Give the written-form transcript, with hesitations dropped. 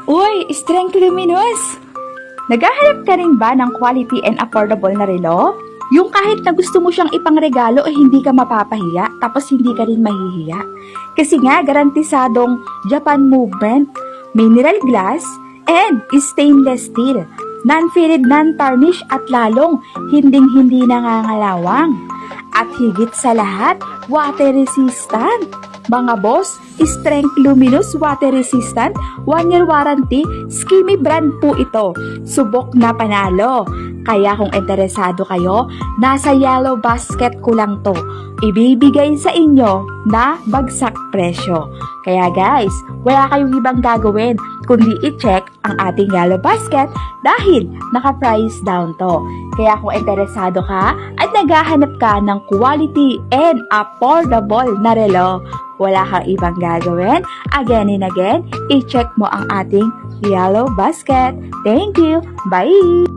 Uy, Strength Luminous! Naghahanap ka rin ba ng quality and affordable na relo? Yung kahit na gusto mo siyang ipangregalo ay hindi ka mapapahiya tapos hindi ka rin mahihiya. Kasi nga, garantisadong Japan movement, mineral glass, and stainless steel. Non-faded, non-tarnish at lalong hinding-hindi nangangalawang. At higit sa lahat, water resistant. Mga boss, Strength Luminous Water Resistant, 1-year warranty, Skimmy brand po ito. Subok na panalo. Kaya kung interesado kayo, nasa yellow basket ko lang to. Ibibigay sa inyo na bagsak presyo. Kaya guys, wala kayong ibang gagawin kundi i-check ang ating yellow basket dahil naka-price down to. Kaya kung interesado ka at naghahanap ka ng quality and affordable na relo, wala kang ibang gagawin. Again and again, i-check mo ang ating yellow basket. Thank you. Bye!